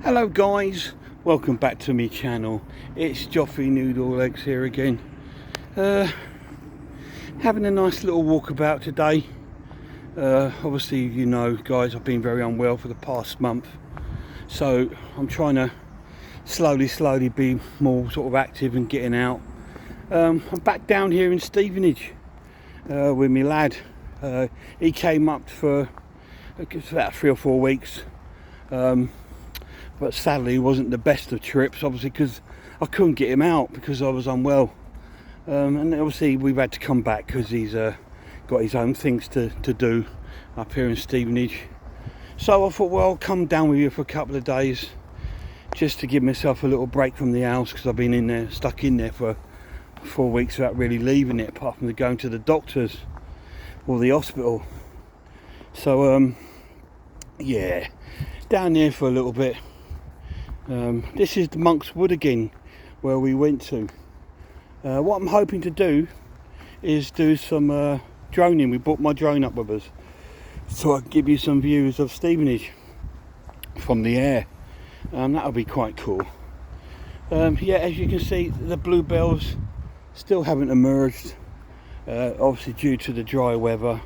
Hello guys, welcome back to my channel. It's Joffrey Noodle Legs here again. Having a nice little walkabout today. Obviously, you know guys, I've been very unwell for the past month, so I'm trying to slowly be more sort of active and getting out. I'm back down here in Stevenage with my lad. He came up for about 3 or 4 weeks, but sadly it wasn't the best of trips, obviously, because I couldn't get him out because I was unwell, and obviously we've had to come back because he's got his own things to do up here in Stevenage. So I thought, well, I'll come down with you for a couple of days just to give myself a little break from the house, because I've been stuck in there for 4 weeks without really leaving it, apart from going to the doctors or the hospital. So yeah, down there for a little bit. This is the Monk's Wood again, where we went to. What I'm hoping to do is do some droning. We brought my drone up with us so I can give you some views of Stevenage from the air. That'll be quite cool. Yeah, as you can see, the bluebells still haven't emerged, obviously due to the dry weather,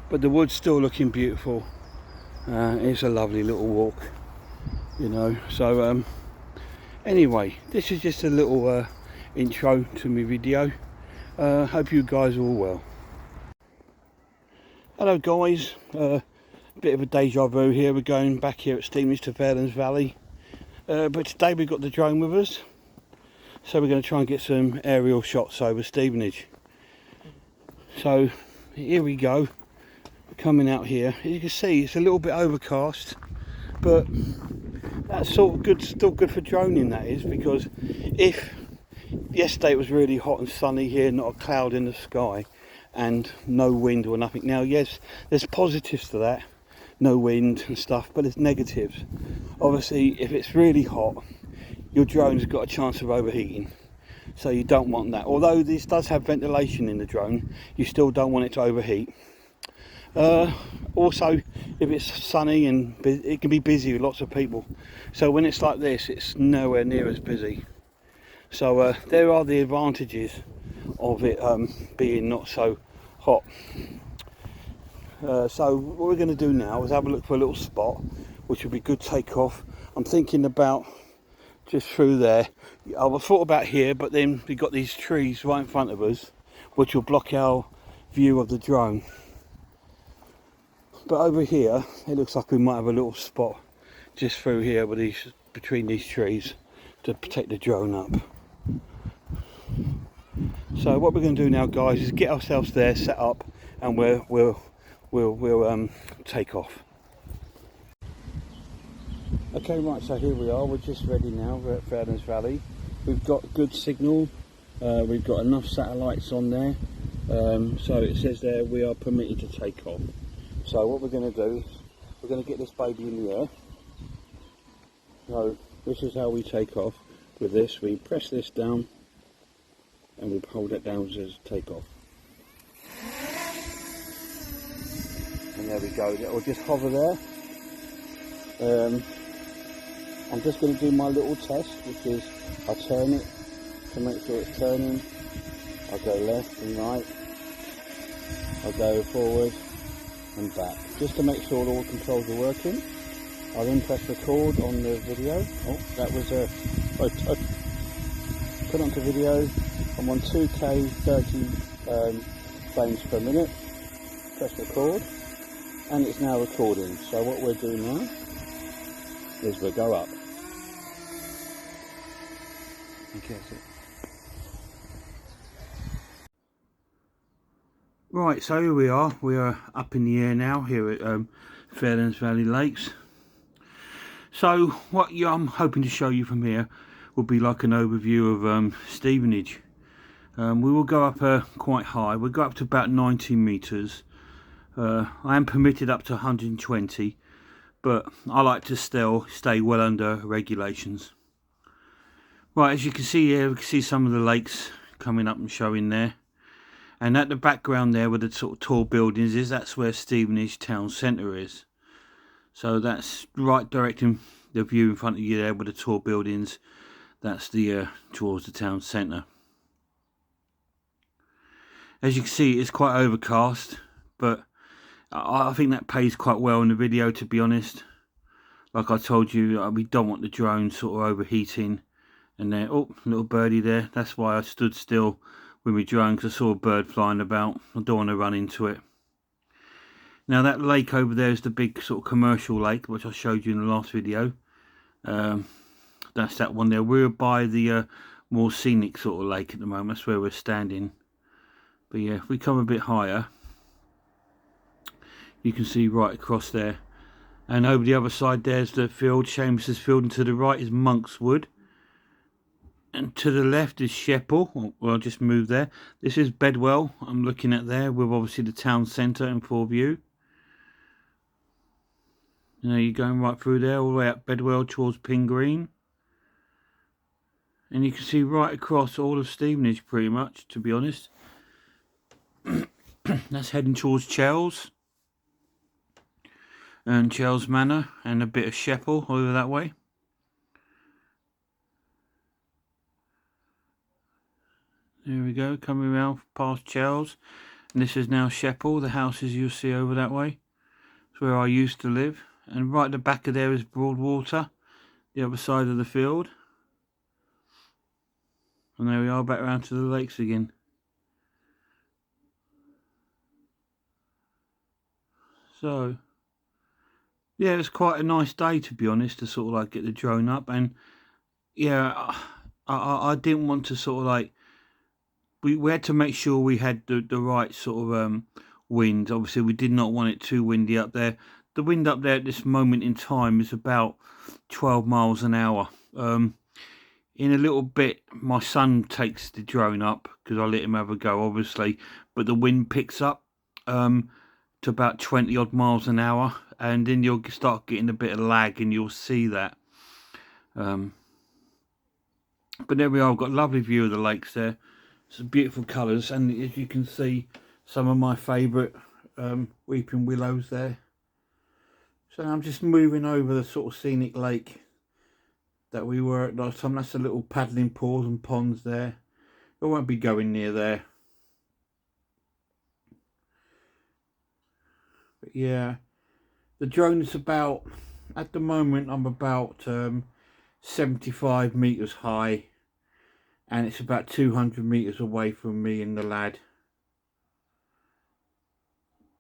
but the wood's still looking beautiful. It's a lovely little walk, you know. So anyway, this is just a little intro to my video. Hope you guys are all well. Hello guys, bit of a deja vu here. We're going back here at Stevenage to Fairlands Valley, but today we've got the drone with us, so we're going to try and get some aerial shots over Stevenage. So here we go, coming out here. As you can see, it's a little bit overcast, but that's sort of good, still good for droning, that is, because if yesterday it was really hot and sunny here, not a cloud in the sky and no wind or nothing. Now yes, there's positives to that, no wind and stuff, but there's negatives. Obviously, if it's really hot, your drone's got a chance of overheating, so you don't want that. Although this does have ventilation in the drone, you still don't want it to overheat. Also, if it's sunny and it can be busy with lots of people, so when it's like this, it's nowhere near as busy. So there are the advantages of it being not so hot. So what we're going to do now is have a look for a little spot which would be good takeoff. I'm thinking about just through there. I thought about here, but then we've got these trees right in front of us which will block our view of the drone. But over here it looks like we might have a little spot just through here with these, between these trees, to protect the drone up. So what we're going to do now, guys, is get ourselves there, set up, and we'll take off. Okay, right, so here we are. We're just ready now. We're at Fairlands Valley. We've got good signal. We've got enough satellites on there. So it says there we are permitted to take off. So what we're going to do is we're going to get this baby in the air. So this is how we take off with this. We press this down and we hold it down as take off. And there we go. It will just hover there. I'm just going to do my little test, which is I turn it to make sure it's turning. I'll go left and right. I'll go forward and back, just to make sure all controls are working. I'll then press record on the video. Oh, that was a photo. Put onto video. I'm on 2K 30 frames per minute. Press record, and it's now recording. So what we're doing now is we'll go up. Okay, that's it. Right, so here we are. We are up in the air now here at Fairlands Valley Lakes. So what I'm hoping to show you from here will be like an overview of Stevenage. We will go up quite high. We'll go up to about 90 metres. I am permitted up to 120, but I like to still stay well under regulations. Right, as you can see here, we can see some of the lakes coming up and showing there. And at the background there where the sort of tall buildings is, that's where Stevenage town centre is. So that's right directing the view in front of you there with the tall buildings, that's the towards the town centre. As you can see, it's quite overcast, but I think that pays quite well in the video, to be honest. Like I told you, we don't want the drone sort of overheating. And then, oh, little birdie there. That's why I stood still with my drone, because I saw a bird flying about. I don't want to run into it. Now that lake over there is the big sort of commercial lake, which I showed you in the last video. That's that one there. We're by the more scenic sort of lake at the moment. That's where we're standing. But yeah, if we come a bit higher, you can see right across there. And over the other side there's the field, Seamus's field, and to the right is Monkswood. And to the left is Sheppel. Well, I'll just move there. This is Bedwell I'm looking at there, with obviously the town centre in full view. You know, you're going right through there, all the way up Bedwell towards Pin Green. And you can see right across all of Stevenage, pretty much, to be honest. That's heading towards Chells. And Chells Manor, and a bit of Sheppel over that way. There we go, coming around past Chells. And this is now Sheppel, the houses you'll see over that way. It's where I used to live. And right at the back of there is Broadwater, the other side of the field. And there we are, back around to the lakes again. So, yeah, it's quite a nice day, to be honest, to sort of like get the drone up. And yeah, I didn't want to sort of like, we had to make sure we had the right sort of wind. Obviously, we did not want it too windy up there. The wind up there at this moment in time is about 12 miles an hour. In a little bit, my son takes the drone up, because I let him have a go, obviously. But the wind picks up to about 20 odd miles an hour. And then you'll start getting a bit of lag, and you'll see that. But there we are. I've got a lovely view of the lakes there. Some beautiful colours, and as you can see, some of my favourite weeping willows there. So I'm just moving over the sort of scenic lake that we were at last time. That's a little paddling pools and ponds there. I won't be going near there. But yeah, the drone is about, at the moment I'm about 75 metres high. And it's about 200 metres away from me and the lad.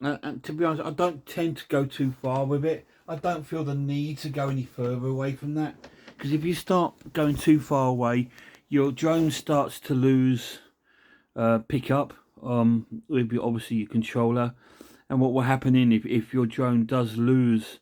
And to be honest, I don't tend to go too far with it. I don't feel the need to go any further away from that. Because if you start going too far away, your drone starts to lose pickup with obviously your controller. And what will happen if your drone does lose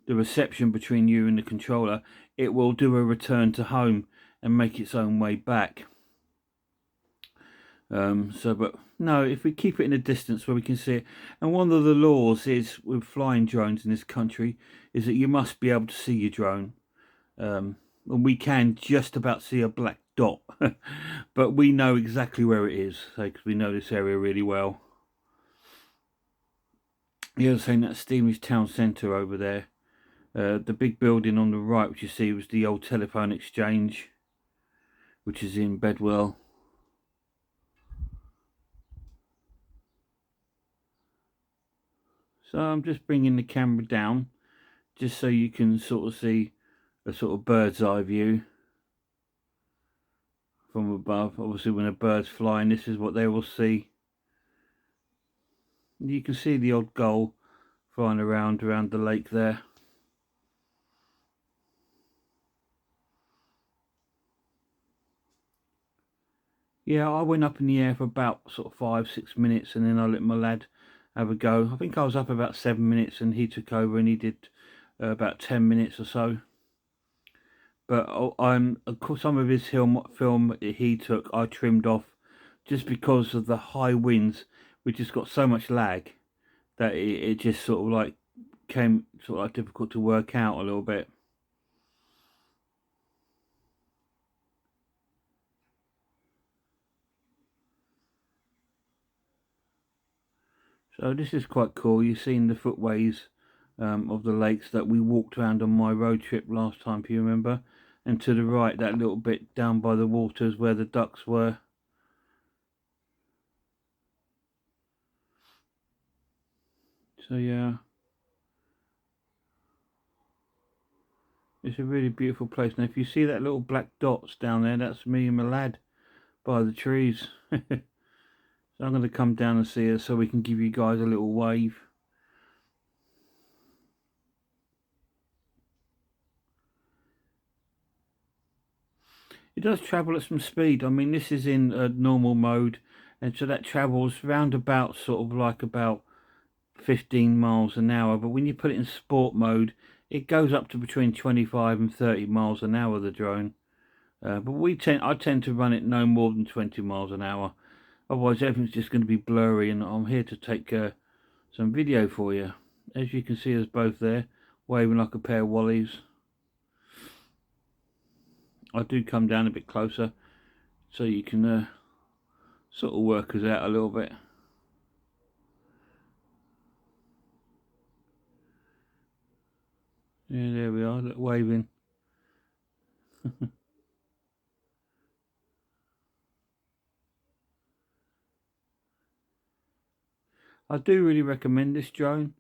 the reception between you and the controller, it will do a return to home and make its own way back. But no, if we keep it in a distance where we can see it, and one of the laws is with flying drones in this country is that you must be able to see your drone. And we can just about see a black dot, but we know exactly where it is, because we know this area really well. The other thing, that's Stevenage town centre over there. The big building on the right, which you see, was the old telephone exchange, which is in Bedwell. So I'm just bringing the camera down, just so you can sort of see a sort of bird's eye view from above. Obviously, when a bird's flying, this is what they will see. You can see the odd gull flying around the lake there. Yeah, I went up in the air for about sort of 5-6 minutes, and then I let my lad have a go. I think I was up about 7 minutes, and he took over and he did about 10 minutes or so. But of course, some of his film he took, I trimmed off, just because of the high winds. We just got so much lag that it just sort of like came sort of like difficult to work out a little bit. So this is quite cool. You're seeing the footways of the lakes that we walked around on my road trip last time, if you remember. And to the right, that little bit down by the waters where the ducks were. So yeah, it's a really beautiful place. Now if you see that little black dots down there, that's me and my lad by the trees. So I'm going to come down and see her so we can give you guys a little wave. It does travel at some speed. I mean, this is in normal mode, and so that travels round about sort of like about 15 miles an hour. But when you put it in sport mode, it goes up to between 25 and 30 miles an hour, the drone. But I tend to run it no more than 20 miles an hour. Otherwise, everything's just going to be blurry, and I'm here to take some video for you. As you can see us both there, waving like a pair of wallies. I do come down a bit closer so you can sort of work us out a little bit. Yeah, there we are, look, waving. I do really recommend this drone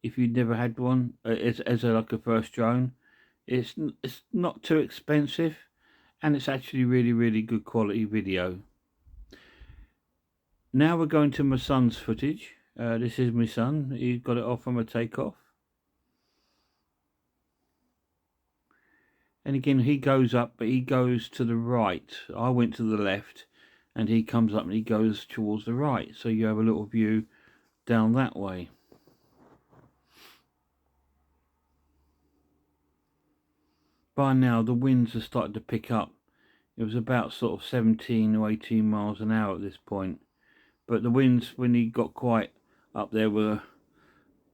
if you've never had one as like a first drone. It's not too expensive, and it's actually really good quality video. Now we're going to my son's footage. This is my son. He got it off from a Takeoff. And again, he goes up, but he goes to the right. I went to the left, and he comes up and he goes towards the right. So you have a little view down that way. By now, the winds are starting to pick up. It was about sort of 17 or 18 miles an hour at this point. But the winds, when he got quite up there, were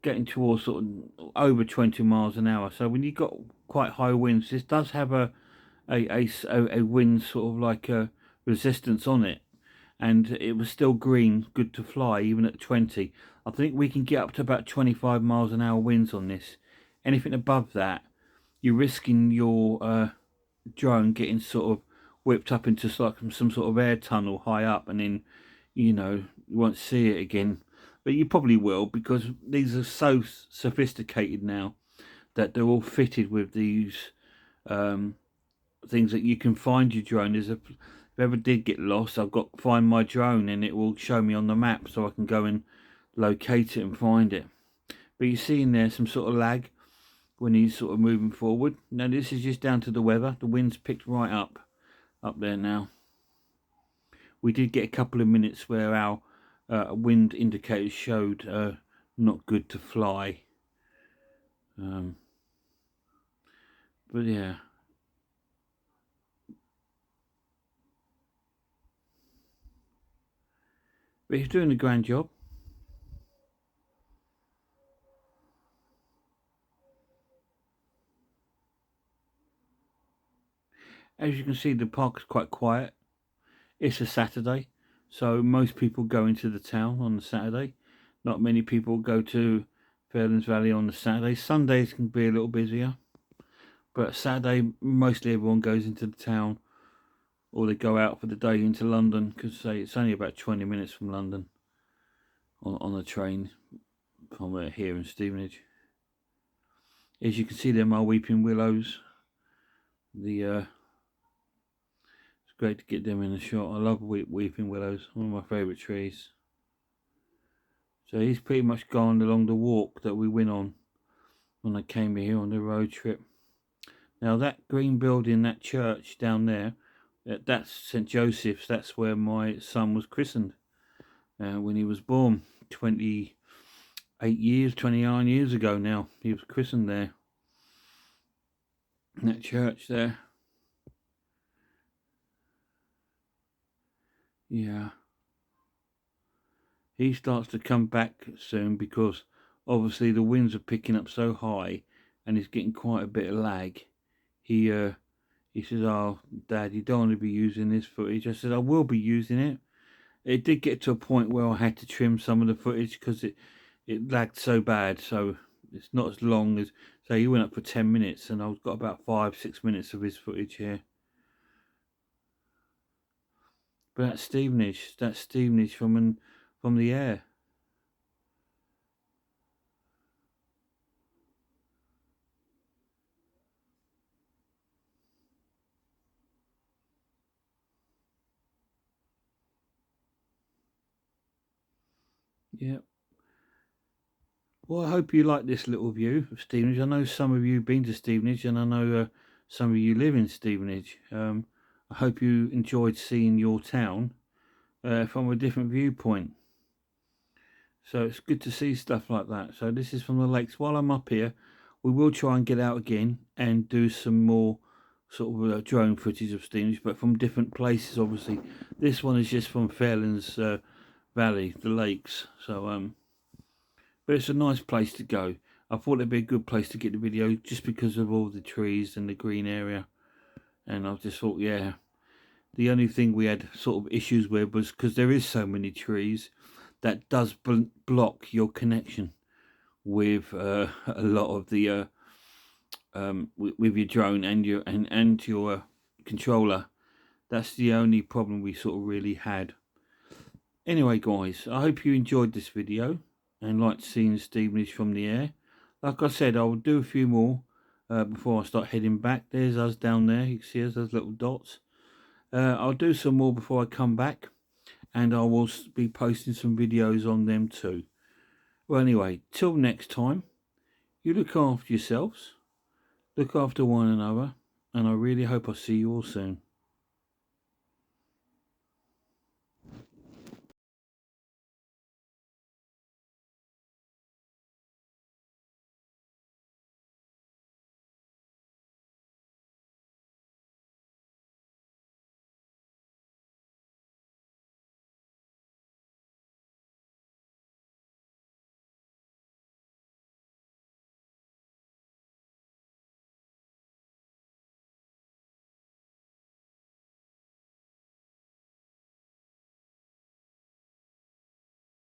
getting towards sort of over 20 miles an hour. So when you got quite high winds, this does have a wind sort of like a resistance on it, and it was still green, good to fly even at 20. I think we can get up to about 25 miles an hour winds on this. Anything above that, you're risking your drone getting sort of whipped up into some sort of air tunnel high up, and then you won't see it again. But you probably will, because these are so sophisticated now that they're all fitted with these things that you can find your drone. If I ever did get lost, I've got Find My Drone, and it will show me on the map so I can go and locate it and find it. But you see in there some sort of lag when he's sort of moving forward. Now this is just down to the weather. The wind's picked right up there now. We did get a couple of minutes where our wind indicators showed not good to fly. But yeah. But he's doing a grand job. As you can see, the park is quite quiet. It's a Saturday, so most people go into the town on the Saturday. Not many people go to Fairlands Valley on the Saturday. Sundays can be a little busier, but Saturday mostly everyone goes into the town, or they go out for the day into London, because it's only about 20 minutes from London on the train from here in Stevenage. As you can see, there are weeping willows. It's great to get them in the shot. I love weeping willows, one of my favourite trees. So he's pretty much gone along the walk that we went on when I came here on the road trip. Now that green building, that church down there, that's St. Joseph's. That's where my son was christened when he was born 29 years ago now. He was christened there, in that church there. Yeah. He starts to come back soon, because obviously the winds are picking up so high and he's getting quite a bit of lag. He says, "Oh, Dad, you don't want to be using this footage." I said, "I will be using it." It did get to a point where I had to trim some of the footage because it lagged so bad. So It's not as long as, say, he went up for 10 minutes, and I've got about 5-6 minutes of his footage here. But that's Stevenage from the air. Yeah. Well, I hope you like this little view of Stevenage. I know some of you have been to Stevenage, and I know some of you live in Stevenage. I hope you enjoyed seeing your town from a different viewpoint. So it's good to see stuff like that. So this is from the lakes. While I'm up here, we will try and get out again and do some more sort of drone footage of Stevenage, but from different places, obviously. This one is just from Fairlands Valley, the lakes. So, but it's a nice place to go. I thought it'd be a good place to get the video just because of all the trees and the green area. And I just thought, yeah. The only thing we had sort of issues with was because there is so many trees, that does block your connection with a lot of the with your drone and your controller. That's the only problem we sort of really had. Anyway, guys, I hope you enjoyed this video and liked seeing Stevenage from the air. Like I said, I will do a few more before I start heading back. There's us down there. You can see us, those little dots. I'll do some more before I come back, and I will be posting some videos on them too. Well, anyway, till next time, you look after yourselves, look after one another, and I really hope I see you all soon.